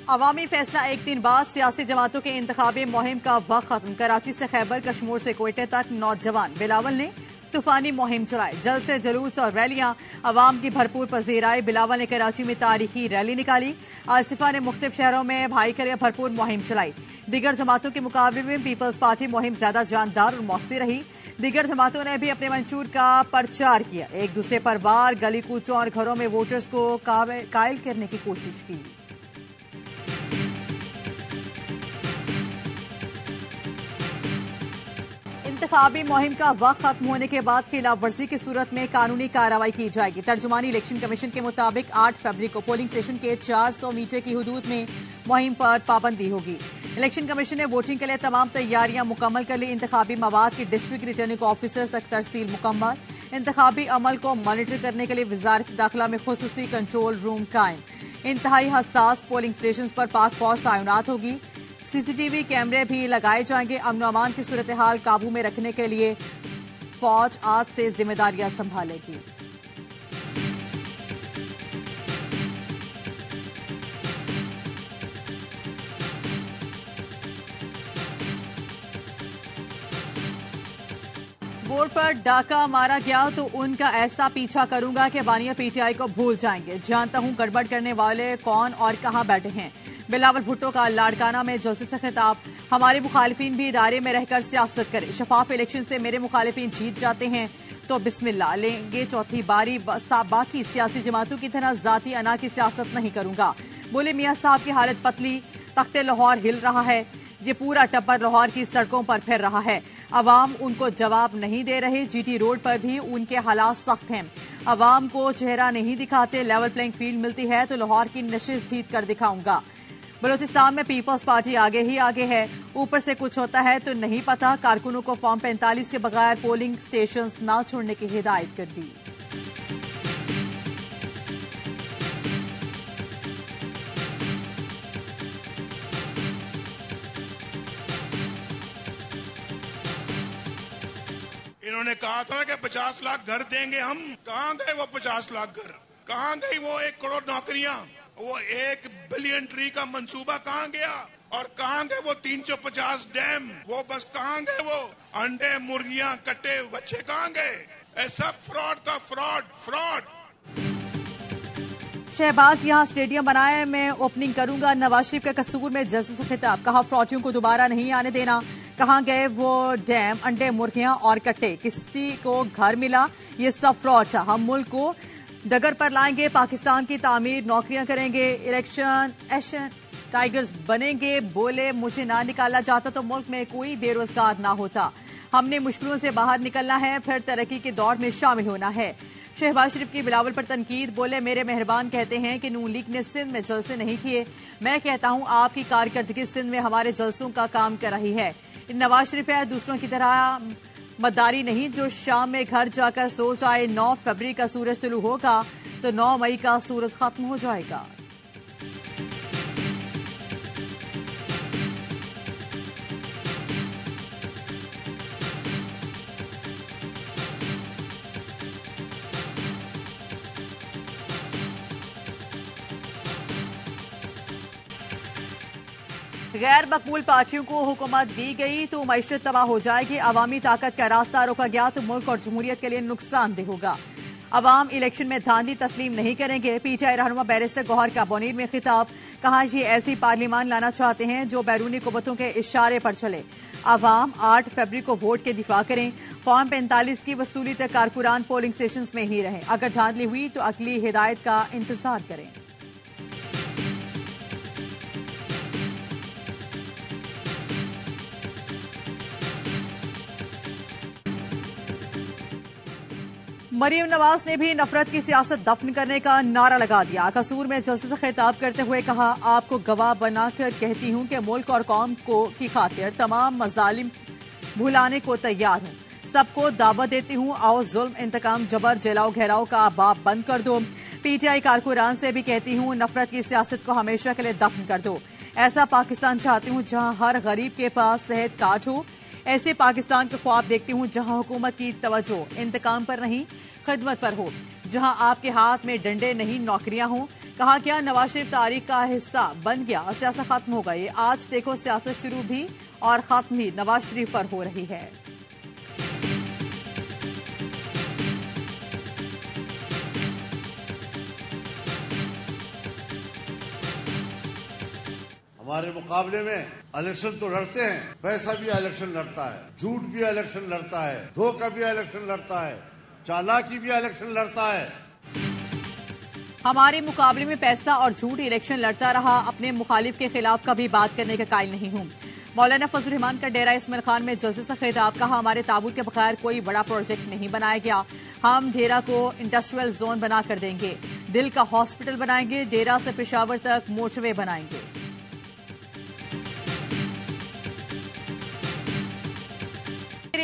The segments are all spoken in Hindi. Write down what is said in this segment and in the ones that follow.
अवामी फैसला एक दिन बाद सियासी जमातों के इंतखाबी मुहिम का वक्त खत्म। कराची से खैबर कश्मीर से कोयटे तक नौजवान बिलावल ने तूफानी मुहिम चलाई। जल्द से जुलूस और रैलियां अवाम की भरपूर पजीर आई। बिलावल ने कराची में तारीखी रैली निकाली। आसिफा ने मुख्तलिफ शहरों में भाई के लिए भरपूर मुहिम चलाई। दीगर जमातों के मुकाबले में पीपल्स पार्टी मुहिम ज्यादा जानदार और मौसी रही। दीगर जमातों ने भी अपने मंशूर का प्रचार किया। एक दूसरे पर वार, गली कूचों और घरों में वोटर्स को कायल करने की कोशिश की। इंतखाबी मुहिम का वक्त खत्म होने के बाद खिलाफ वर्जी की सूरत में कानूनी कार्रवाई की जाएगी। तर्जुमानी इलेक्शन कमीशन के मुताबिक 8 फरवरी को पोलिंग स्टेशन के 400 मीटर की हदूद में मुहिम पर पाबंदी होगी। इलेक्शन कमीशन ने वोटिंग के लिए तमाम तैयारियां मुकम्मल कर ली। इंतखाबी मवाद की डिस्ट्रिक्ट रिटर्निंग ऑफिसर्स तक तरसील मुकम्मल। इंतखाबी अमल को मॉनिटर करने के लिए वजारत दाखिला में खुसूसी कंट्रोल रूम कायम। इंतहाई हसास पोलिंग स्टेशन पर पाक फौज तैनात होगी। सीसीटीवी कैमरे भी लगाए जाएंगे। अमन अमान की सूरत हाल काबू में रखने के लिए फौज आज से जिम्मेदारियां संभालेगी। वोट पर डाका मारा गया तो उनका ऐसा पीछा करूंगा कि बानिया पीटीआई को भूल जाएंगे। जानता हूं गड़बड़ करने वाले कौन और कहां बैठे हैं। बिलावल भुट्टो का लाड़काना में जलसे से खिताब। हमारे मुखालिफिन भी इदारे में रहकर सियासत करें। शफाफ इलेक्शन से मेरे मुखालिफिन जीत जाते हैं तो बिस्मिल्लाह लेंगे चौथी बारी। बाकी सियासी जमातों की तरह जाती अना की सियासत नहीं करूंगा। बोले मियां साहब की हालत पतली, तख्ते लाहौर हिल रहा है। ये पूरा टब्बर लाहौर की सड़कों पर फिर रहा है। अवाम उनको जवाब नहीं दे रहे। जीटी रोड पर भी उनके हालात सख्त हैं। अवाम को चेहरा नहीं दिखाते। लेवल प्लेइंग फील्ड मिलती है तो लाहौर की नशिस्त जीत कर दिखाऊंगा। बलूचिस्तान में पीपल्स पार्टी आगे ही आगे है। ऊपर से कुछ होता है तो नहीं पता। कारकुनों को फॉर्म 45 के बगैर पोलिंग स्टेशन न छोड़ने की हिदायत कर दी। इन्होंने कहा था कि 50 लाख घर देंगे हम। कहां गए वो 50 लाख घर? कहां गई वो 1 करोड़ नौकरियां? वो 1 बिलियन ट्री का मंसूबा कहां गया? और कहां गए वो 350 डैम? वो बस कहां गए वो अंडे, मुर्गियां, कट्टे बच्चे कहां गए? ऐसा फ्रॉड का फ्रॉड। शहबाज यहां स्टेडियम बनाए, मैं ओपनिंग करूंगा। नवाज शरीफ का कसूर में जल्द से खिताब। कहा फ्रॉडियों को दोबारा नहीं आने देना। कहां गए वो डैम, अंडे, मुर्गियां और कट्टे? किसी को घर मिला? ये सब फ्रॉड था। हम मुल्क को डगर पर लाएंगे। पाकिस्तान की तामीर, नौकरियां करेंगे। इलेक्शन एशन टाइगर्स बनेंगे। बोले मुझे ना निकाला जाता तो मुल्क में कोई बेरोजगार ना होता। हमने मुश्किलों से बाहर निकलना है, फिर तरक्की के दौर में शामिल होना है। शहबाज शरीफ की बिलावल पर तनकीद। बोले मेरे मेहरबान कहते हैं कि नून लीग ने सिंध में जलसे नहीं किए। मैं कहता हूं आपकी कारकर्दगी सिंध में हमारे जलसों का काम कर रही है। नवाज शरीफ है दूसरों की तरह मदारी नहीं जो शाम में घर जाकर सो जाए। 9 फरवरी का सूरज तुलू होगा तो 9 मई का सूरज खत्म हो जाएगा। गैर मकबूल पार्टियों को हुकूमत दी गई तो मईशत तबाह हो जाएगी। अवामी ताकत का रास्ता रोका गया तो मुल्क और जमहूरियत के लिए नुकसानदेह होगा। अवाम इलेक्शन में धांधली तस्लीम नहीं करेंगे। पीटीआई रहनुमा बैरिस्टर गौहर का बोनीर में खिताब। कहा ये ऐसी पार्लियामान लाना चाहते हैं जो बैरूनी कुव्वतों के इशारे पर चले। अवाम 8 फरवरी को वोट के दिफा करें। फॉर्म 45 की वसूली तक कारकुनान पोलिंग स्टेशन में ही रहें। अगर धांधली हुई तो अगली हिदायत का इंतजार करें। मरीम नवाज ने भी नफरत की सियासत दफन करने का नारा लगा दिया। कसूर में जलसे से खिताब करते हुए कहा आपको गवाह बनाकर कहती हूं कि मुल्क और कौम को की खातिर तमाम मजालिम भुलाने को तैयार हूं। सबको दावत देती हूं आओ जुल्म, इंतकाम, जबर, जलाओ घेराव का बाब बंद कर दो। पीटीआई कारकुनान से भी कहती हूं नफरत की सियासत को हमेशा के लिए दफन कर दो। ऐसा पाकिस्तान चाहती हूं जहां हर गरीब के पास सेहत कार्ड हो। ऐसे पाकिस्तान के ख्वाब देखती हूं जहां हुकूमत की तवज्जो इंतकाम पर नहीं खिदमत पर हो। जहां आपके हाथ में डंडे नहीं नौकरियां हों। कहा क्या नवाज शरीफ तारीख का हिस्सा बन गया, सियासत खत्म हो गई। आज देखो सियासत शुरू भी और खत्म भी नवाज शरीफ पर हो रही है। हमारे मुकाबले में इलेक्शन तो लड़ते हैं, पैसा भी इलेक्शन लड़ता है, झूठ भी इलेक्शन लड़ता है, धोखा भी इलेक्शन लड़ता है, चालाकी भी इलेक्शन लड़ता है। हमारे मुकाबले में पैसा और झूठ इलेक्शन लड़ता रहा। अपने मुखालिफ के खिलाफ कभी बात करने का कायल नहीं हूं। मौलाना फजल रहमान का डेरा इस्माइल खान में जलसे से खिताब। कहा हमारे ताबूत के बगैर कोई बड़ा प्रोजेक्ट नहीं बनाया गया। हम डेरा को इंडस्ट्रियल जोन बना कर देंगे, दिल का हॉस्पिटल बनाएंगे, डेरा से पेशावर तक मोटरवे बनाएंगे।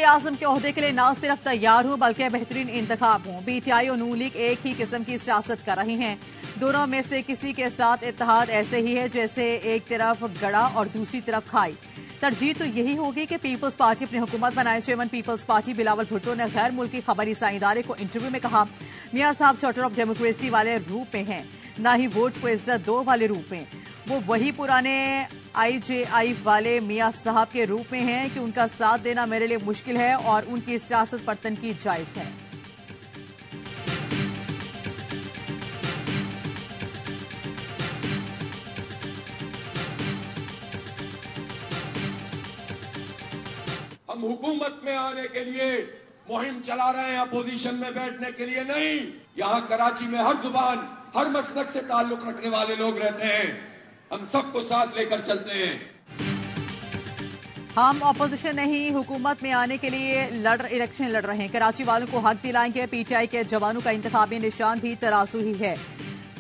आजम के ओहदे के लिए न सिर्फ तैयार हूं बल्कि बेहतरीन इंतखाब हूं। पीटीआई और नून लीग एक ही किस्म की सियासत कर रही हैं। दोनों में से किसी के साथ इत्तेहाद ऐसे ही है जैसे एक तरफ गड़ा और दूसरी तरफ खाई। तरजीह तो यही होगी कि पीपल्स पार्टी अपनी हुकूमत बनाए। चेयरमैन पीपल्स पार्टी बिलावल भुट्टो ने गैर मुल्की खबरी साइदारे को इंटरव्यू में कहा, मियां साहब चार्टर ऑफ डेमोक्रेसी वाले रूप में हैं, न ही वोट को इज्जत दो वाले रूप में। वो वही पुराने IJI वाले मियां साहब के रूप में हैं कि उनका साथ देना मेरे लिए मुश्किल है और उनकी सियासत पर तनकीद जायज है। हम हुकूमत में आने के लिए मुहिम चला रहे हैं, अपोजिशन में बैठने के लिए नहीं। यहां कराची में हर जुबान, हर मसलक से ताल्लुक रखने वाले लोग रहते हैं। हम सबको साथ लेकर चलते हैं। हम अपोजिशन नहीं, हुकूमत में आने के लिए इलेक्शन लड़ रहे हैं। कराची वालों को हक दिलाएंगे। पीटीआई के जवानों का इंतखाबी निशान भी तराजू ही है।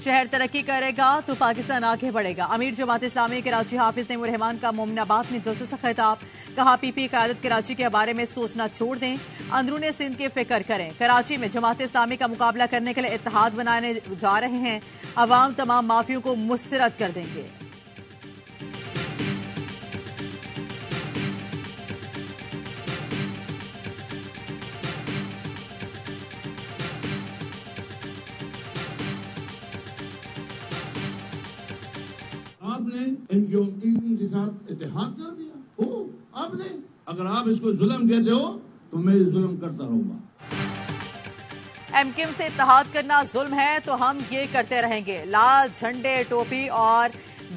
शहर तरक्की करेगा तो पाकिस्तान आगे बढ़ेगा। अमीर जमात इस्लामी कराची हाफिज नईमुर रहमान का मोमिनाबाद में जलसे से खिताब। कहा पीपी क़यादत कराची के बारे में सोचना छोड़ दें, अंदरूनी सिंध की फिक्र करें। कराची में जमात इस्लामी का मुकाबला करने के लिए इत्तेहाद बनाने जा रहे हैं। अवाम तमाम माफियों को मुस्तरद कर देंगे। आपने इनके साथ इत्तेहाद कर दिया। ओ आपने, अगर आप इसको जुल्म कहते हो तो मैं जुल्म करता रहूंगा। एमक्यूएम से इत्तेहाद करना जुल्म है तो हम ये करते रहेंगे। लाल झंडे, टोपी और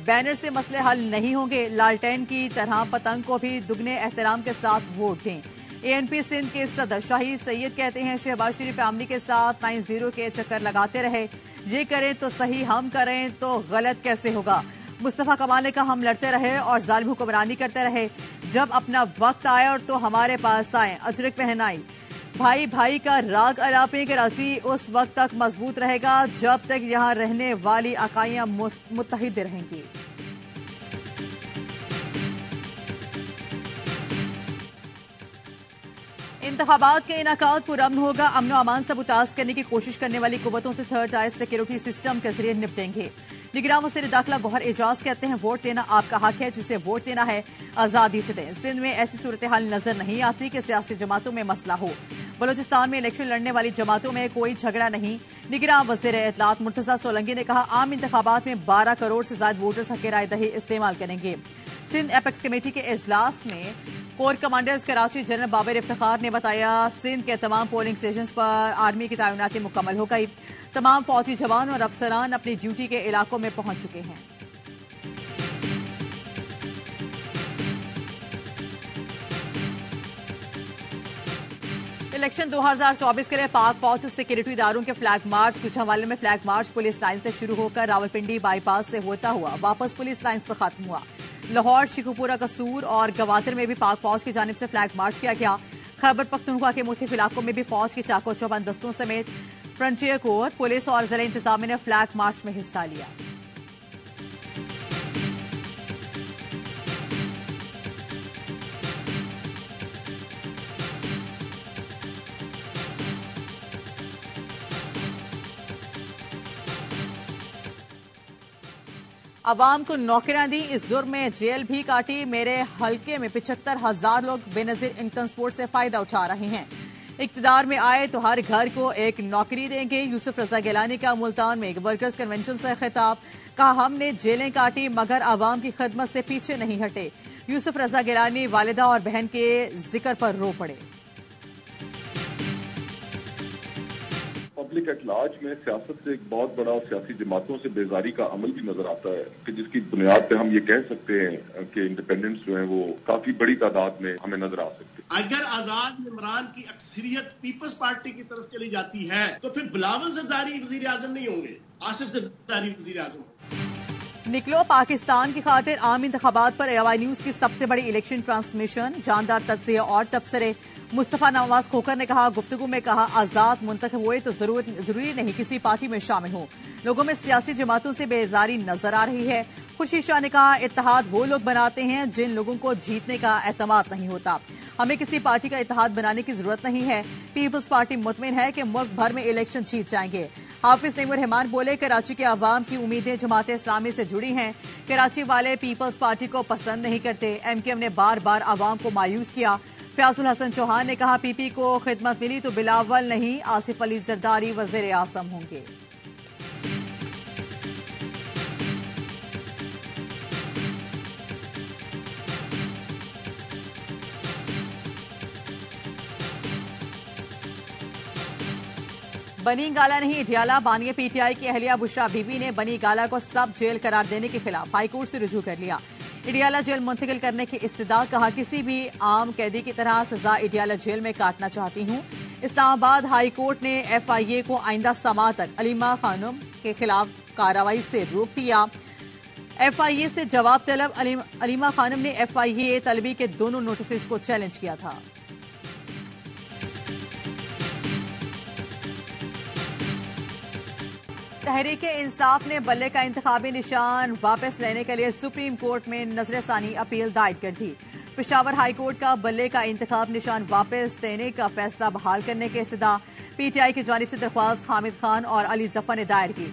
बैनर से मसले हल नहीं होंगे। लालटेन की तरह पतंग को भी दुगने एहतराम के साथ वोट दें। ANP सिंध के सदर शाहिद सैयद कहते हैं शहबाज शरीफ फैमिली के साथ 9-0 के चक्कर लगाते रहे। ये करें तो सही, हम करें तो गलत कैसे होगा। मुस्तफा कमाल ने कहा हम लड़ते रहे और जालिम हुक्मरानी करते रहे। जब अपना वक्त आया और तो हमारे पास आए, अजरक पहनाई, भाई भाई का राग अलापे। कराची उस वक्त तक मजबूत रहेगा जब तक यहां रहने वाली अकाइयां मुत्तहिद रहेंगी। इंतखाबात के इनाकात पुरअमन होगा। अमन और अमान से मुताज करने की कोशिश करने वाली कुव्वतों से थर्ड आई सिक्योरिटी सिस्टम के जरिए निपटेंगे। निगरान वज़ीर दाखिला गौहर एजाज कहते हैं वोट देना आपका हक है, जिसे वोट देना है आजादी से दें। सिंध में ऐसी सूरत हाल नजर नहीं आती कि सियासी जमातों में मसला हो। बलोचिस्तान में इलेक्शन लड़ने वाली जमातों में कोई झगड़ा नहीं। निगरान वज़ीर इत्तलात मुर्तज़ा सोलंकी ने कहा आम इंतखाबात में 12 करोड़ से ज्यादा वोटर्स हक राय दही इस्तेमाल करेंगे। सिंध एपेक्स कमेटी के इजलास में corps commanders Karachi general Babar Iftikhar ने बताया सिंध के तमाम पोलिंग स्टेशन पर आर्मी की तैनाती मुकम्मल हो गई। तमाम फौजी जवान और अफसरान अपनी ड्यूटी के इलाकों में पहुंच चुके हैं। इलेक्शन 2024 के लिए पाक फौज सिक्योरिटी इदारों के फ्लैग मार्च गुजरांवाले में फ्लैग मार्च पुलिस लाइन से शुरू होकर रावलपिंडी बाईपास से होता हुआ वापस पुलिस लाइन पर खत्म हुआ। लाहौर, शिकोपुरा, कसूर और गवादर में भी पाक फौज की जानिब से फ्लैग मार्च किया गया। खैबर पख्तूनख्वा के मुख्तलिफ इलाकों में भी फौज के चाको चौबंद दस्तों समेत फ्रंटियर कोर, पुलिस और जिला इंतजामिया ने फ्लैग मार्च में हिस्सा लिया। अवाम को नौकरियां दी, इस जुर्म में जेल भी काटी। मेरे हलके में 75,000 लोग बेनजीर इनकम सपोर्ट से फायदा उठा रहे हैं। इक्तदार में आए तो हर घर को एक नौकरी देंगे। यूसुफ रजा गिलानी का मुल्तान में एक वर्कर्स कन्वेंशन से खिताब, कहा हमने जेलें काटी मगर आवाम की खिदमत से पीछे नहीं हटे। यूसुफ रजा गिलानी वालिदा और बहन के जिक्र पर रो पड़े। पब्लिक एट लार्ज में सियासत से एक बहुत बड़ा सियासी जमातों से बेजारी का अमल भी नजर आता है कि जिसकी बुनियाद पे हम ये कह सकते हैं कि इंडिपेंडेंस जो है वो काफी बड़ी तादाद में हमें नजर आ सकते हैं। अगर आजाद इमरान की अक्सरियत पीपल्स पार्टी की तरफ चली जाती है तो फिर बिलावल जरदारी वजीर आजम नहीं होंगे, आसिफ जरदारी वजीर आजम। निकलो पाकिस्तान की खातिर आम इंतखाबात पर AY न्यूज की सबसे बड़ी इलेक्शन ट्रांसमिशन, जानदार तज्जिया और तबसरे। मुस्तफा नवाज खोकर ने कहा, गुफ्तगू में कहा आजाद मुंतखब हुए तो जरूरी नहीं किसी पार्टी में शामिल हो। लोगों में सियासी जमातों से बेजारी नजर आ रही है। खुर्शीद शाह ने कहा, इत्तेहाद वो लोग बनाते हैं जिन लोगों को जीतने का एतमाद नहीं होता। हमें किसी पार्टी का इत्तेहाद बनाने की जरूरत नहीं है। पीपल्स पार्टी मुतमिन है कि मुल्क भर में इलेक्शन जीत जाएंगे। हाफिज नईमुर रहमान बोले, कराची के अवाम की उम्मीदें जमात इस्लामी से जुड़ी हैं। कराची वाले पीपल्स पार्टी को पसंद नहीं करते। MKM ने बार बार अवाम को मायूस किया। फयाजुल हसन चौहान ने कहा, PP को खिदमत मिली तो बिलावल नहीं आसिफ अली जरदारी वजीर आजम होंगे। बनी गाला नहीं इडियाला, बानिया PTI की अहलिया बुशरा बीबी ने बनी गाला को सब जेल करार देने के खिलाफ हाईकोर्ट से रुजू कर लिया। इडियाला जेल मुंतकिल करने की इस्तदा, कहा किसी भी आम कैदी की तरह सजा इडियाला जेल में काटना चाहती हूं। इस्लामाबाद हाई कोर्ट ने FIA को आइंदा समाअत तक अलीमा खानम के खिलाफ कार्रवाई से रोक दिया। FIA से जवाब तलब, अलीमा खानम ने FIA तलबी के दोनों नोटिस को चैलेंज किया था। तहरीके इंसाफ ने बल्ले का इंतखाबी निशान वापस लेने के लिए सुप्रीम कोर्ट में नजरसानी अपील दायर कर दी। पेशावर हाई कोर्ट का बल्ले का इंतखाब निशान वापस देने का फैसला बहाल करने के इस्तदा PTI की जानिब से दरख्वास्त हामिद खान और अली जफर ने दायर की।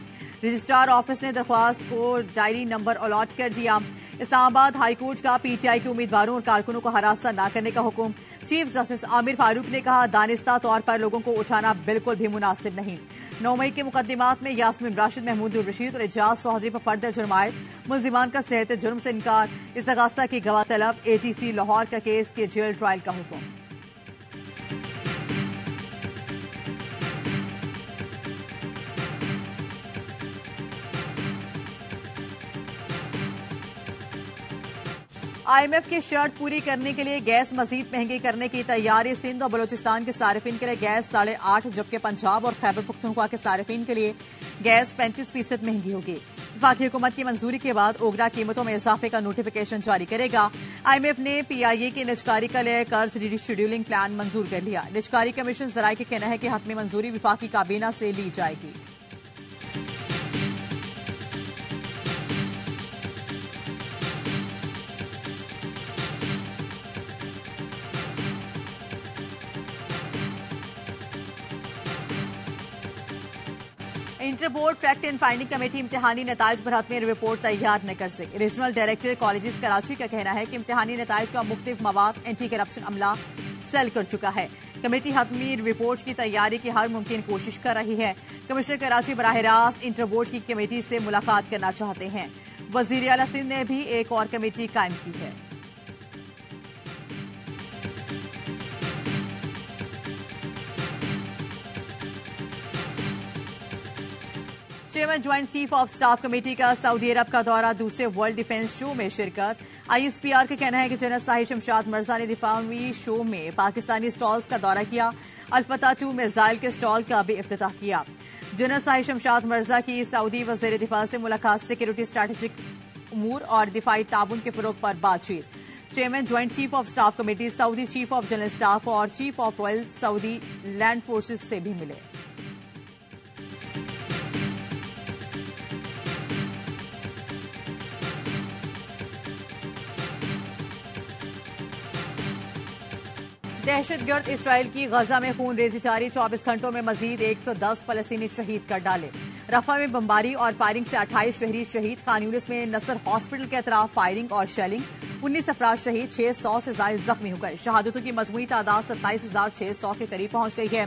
रजिस्ट्रार ऑफिस ने दरख्वास्त को डायरी नंबर अलॉट कर दिया। इस्लामाबाद हाई कोर्ट का PTI के उम्मीदवारों और कारकुनों को हरासा न करने का हुक्म। चीफ जस्टिस आमिर फारूक ने कहा, दानिस्ता तौर पर लोगों को उठाना बिल्कुल भी मुनासिब नहीं। 9 मई के मुकदमात में यास्मीन राशिद, महमूद रशीद और एजाज चौधरी पर फर्द जुर्मायत, मुलजिमान का सेहत जुर्म से इनकार, इस्तगासा की गवाह तलब, ATC लाहौर का केस के जेल ट्रायल का हुक्म। IMF की शर्त पूरी करने के लिए गैस मजीद महंगी करने की तैयारी। सिंध और बलोचिस्तान के सार्फिन के लिए गैस 8.5, जबकि पंजाब और खैबर पख्तूनख्वा के सार्फिन के लिए गैस 35% महंगी होगी। वफाकी हुकूमत की मंजूरी के बाद ओगरा कीमतों में इजाफे का नोटिफिकेशन जारी करेगा। IMF ने PIA की निजकारी के लिए कर्ज रीशेड्यूलिंग प्लान मंजूर कर लिया। निजकारी कमीशन जराये का कहना है कि हतमी मंजूरी वफाकी काबीना से ली जाएगी। Inter board fact and finding committee इम्तिहानी नताइज पर हतमी रिपोर्ट तैयार न कर सके। रीजनल डायरेक्टर कॉलेजेस कराची का कहना है कि इम्तिहानी नताइज का मुख्तलिफ मवाद एंटी करप्शन अमला सेल कर चुका है। कमेटी हतमी रिपोर्ट की तैयारी की हर मुमकिन कोशिश कर रही है। कमिश्नर कराची बराह रास्त इंटर बोर्ड की कमेटी से मुलाकात करना चाहते हैं। वजीर आला सिंध ने भी एक और कमेटी कायम की है। Chairman joint chief of staff committee का सऊदी अरब का दौरा, दूसरे वर्ल्ड डिफेंस शो में शिरकत। ISPR का कहना है कि जनरल साहिब शमशाद मिर्जा ने दिफावी शो में पाकिस्तानी स्टॉल्स का दौरा किया। अल्फता 2 मिसाइल के स्टॉल का भी इफ्तिताह किया। जनरल साहिब शमशाद मिर्जा की सऊदी वजीर दिफा से मुलाकात, सिक्योरिटी, स्ट्रैटेजिक उमूर और दिफाई ताउन के फरोग पर बातचीत। Chairman joint chief of staff committee Saudi chief of general staff और chief of royal Saudi land forces से भी मिले। दहशतगर्द इसराइल की गजा में खून रेजी जारी, 24 घंटों में मजीद 110 फलस्तीनी शहीद कर डाले। रफा में बमबारी और फायरिंग से 28 शहरी शहीद। खान यूनिस में नसर हॉस्पिटल के अतराफ फायरिंग और शेलिंग। 19 अफराद शहीद, 600 से ज्यादा जख्मी हो गए। शहादतों की मजमूई तादाद 27,600 के करीब पहुंच गई है।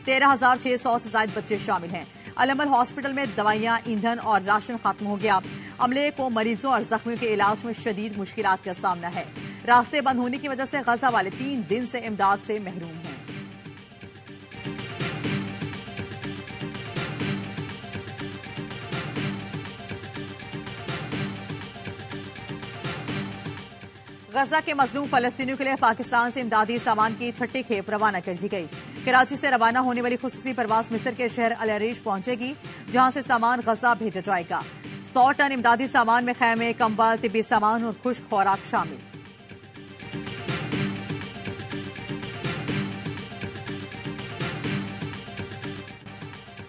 13,600 से ज्यादा बच्चे शामिल हैं। अलमल हॉस्पिटल में दवाइयां, ईंधन और राशन खत्म हो गया। अमले को मरीजों और जख्मियों के इलाज में शदीद मुश्किलात का सामना है। रास्ते बंद होने की वजह से गजा वाले 3 दिन से इमदाद से महरूम हैं। गजा के मजलूम फलस्तीनियों के लिए पाकिस्तान से इमदादी सामान की छठी खेप रवाना कर दी गई। कराची से रवाना होने वाली खुसूसी परवाज मिस्र के शहर अल अरीश पहुंचेगी, जहां से सामान गजा भेजा जाएगा। 100 टन इमदादी सामान में खैमे, कंबल, तिब्बी सामान और खुश्क खुराक शामिल।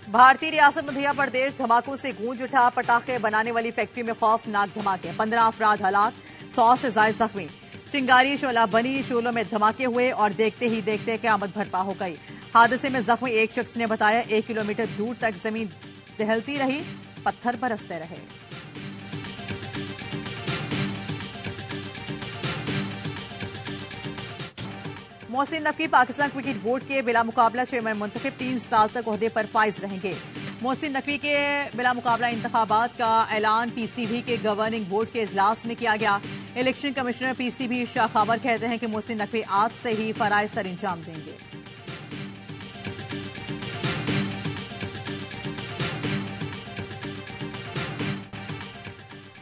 भारतीय रियासत मध्य प्रदेश धमाकों से गूंज उठा। पटाखे बनाने वाली फैक्ट्री में खौफनाक धमाके, 15 अफराद हलाक, 100 से ज्यादा जख्मी। चिंगारी शोला बनी, शोलों में धमाके हुए और देखते ही देखते क़यामत बर्पा हो गई। हादसे में जख्मी एक शख्स ने बताया, 1 किलोमीटर दूर तक जमीन दहलती रही, पत्थर बरसते रहे। मोहसिन नकवी पाकिस्तान क्रिकेट बोर्ड के बिला मुकाबला चेयरमैन मुंतखब, 3 साल तक ओहदे पर फाइज रहेंगे। मोहसिन नकवी के बिला मुकाबला इंतखाबात का ऐलान पीसीबी के गवर्निंग बोर्ड के इजलास में किया गया। इलेक्शन कमिश्नर पीसीबी शाह खबर कहते हैं कि मोहसिन नकवी आज से ही फराइज सर अंजाम देंगे।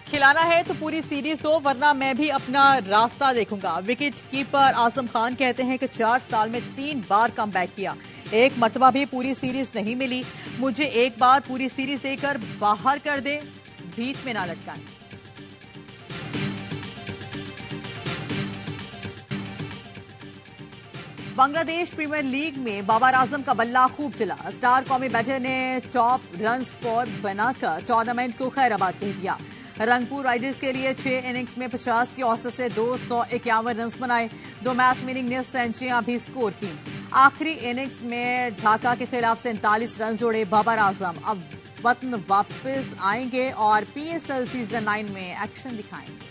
खिलाना है तो पूरी सीरीज दो, वरना मैं भी अपना रास्ता देखूंगा। विकेट कीपर आजम खान कहते हैं कि 4 साल में 3 बार कमबैक किया, एक मर्तबा भी पूरी सीरीज नहीं मिली। मुझे एक बार पूरी सीरीज देकर बाहर कर दे, बीच में ना लटकाएं। बांग्लादेश प्रीमियर लीग में बाबर आजम का बल्ला खूब चला। स्टार कौमी बैटर ने टॉप रन स्कोर बनाकर टूर्नामेंट को खैराबाद कह दिया। रंगपुर राइडर्स के लिए 6 इनिंग्स में 50 की औसत से 251 रन बनाए। 2 मैच विनिंग ने सेंचुरियां भी स्कोर की। आखिरी इनिंग्स में ढाका के खिलाफ 47 रन जोड़े बाबर आजम। अब वतन वापस आएंगे और पीएसएल सीजन 9 में एक्शन दिखाएंगे।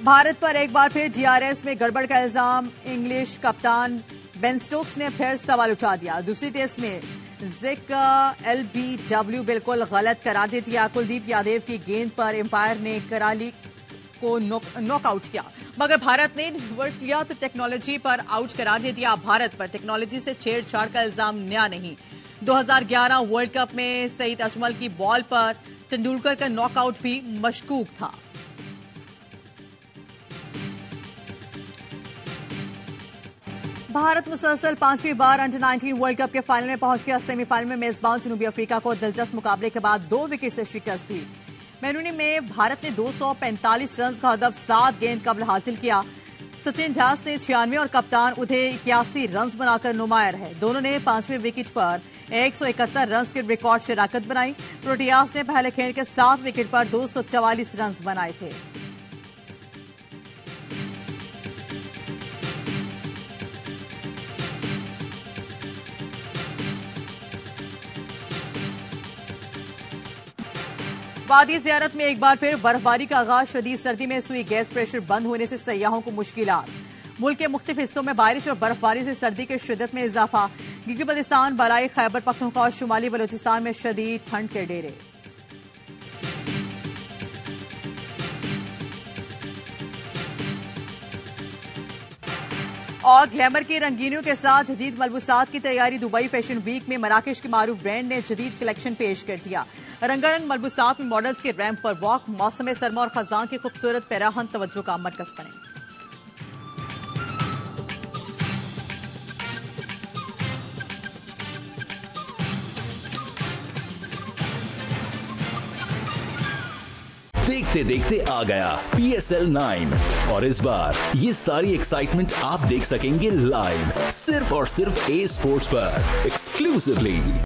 भारत पर एक बार फिर डीआरएस में गड़बड़ का इल्जाम। इंग्लिश कप्तान बेन स्टोक्स ने फिर सवाल उठा दिया। दूसरी टेस्ट में जिक एलबीडब्ल्यू बिल्कुल गलत करार दे दिया। कुलदीप यादव की गेंद पर एम्पायर ने कराली को नॉकआउट किया, मगर भारत ने रिवर्स लिया तो टेक्नोलॉजी पर आउट करार दे दिया। भारत पर टेक्नोलॉजी से छेड़छाड़ का इल्जाम नया नहीं। 2011 वर्ल्ड कप में सईद अजमल की बॉल पर तेंदुलकर का नॉकआउट भी मशकूक था। भारत मुसलसल 5वीं बार अंडर 19 वर्ल्ड कप के फाइनल में पहुंच गया। सेमीफाइनल में मेजबान जनूबी अफ्रीका को दिलचस्प मुकाबले के बाद 2 विकेट से शिकस्त हुई। मेनूनी में भारत ने 245 रन का हदफ 7 गेंद कबल हासिल किया। सचिन दास ने 96 और कप्तान उदय 81 रन बनाकर नुमाया रहे। दोनों ने 5वें विकेट पर 171 रन के रिकॉर्ड शराकत बनाई। प्रोटियास ने पहले खेल के 7 विकेट पर 244 रन बनाए थे। वादी ज़ियारत में एक बार फिर बर्फबारी का आगाज। शदीद सर्दी में सुई गैस प्रेशर बंद होने से सयाहों को मुश्किलात। मुल्क के मुख्तलिफ हिस्सों में बारिश और बर्फबारी से सर्दी के शिद्दत में इजाफा। गिलगित बल्तिस्तान, बलाई खैबर पख्तूनख्वा और शुमाली बलूचिस्तान में शदीद ठंड के डेरे। और ग्लैमर की रंगीनियों के साथ जदीद मलबूसात की तैयारी। दुबई फैशन वीक में मराकेश के मारूफ ब्रांड ने जदीद कलेक्शन पेश कर दिया। रंगारंग मलबूसात में मॉडल्स के रैंप पर वॉक। मौसम सरमा और खजान की खूबसूरत पैराहन तवज्जो का मरकज बने। देखते देखते आ गया PSL 9 और इस बार ये सारी एक्साइटमेंट आप देख सकेंगे लाइव सिर्फ और सिर्फ A Sports पर एक्सक्लूसिवली।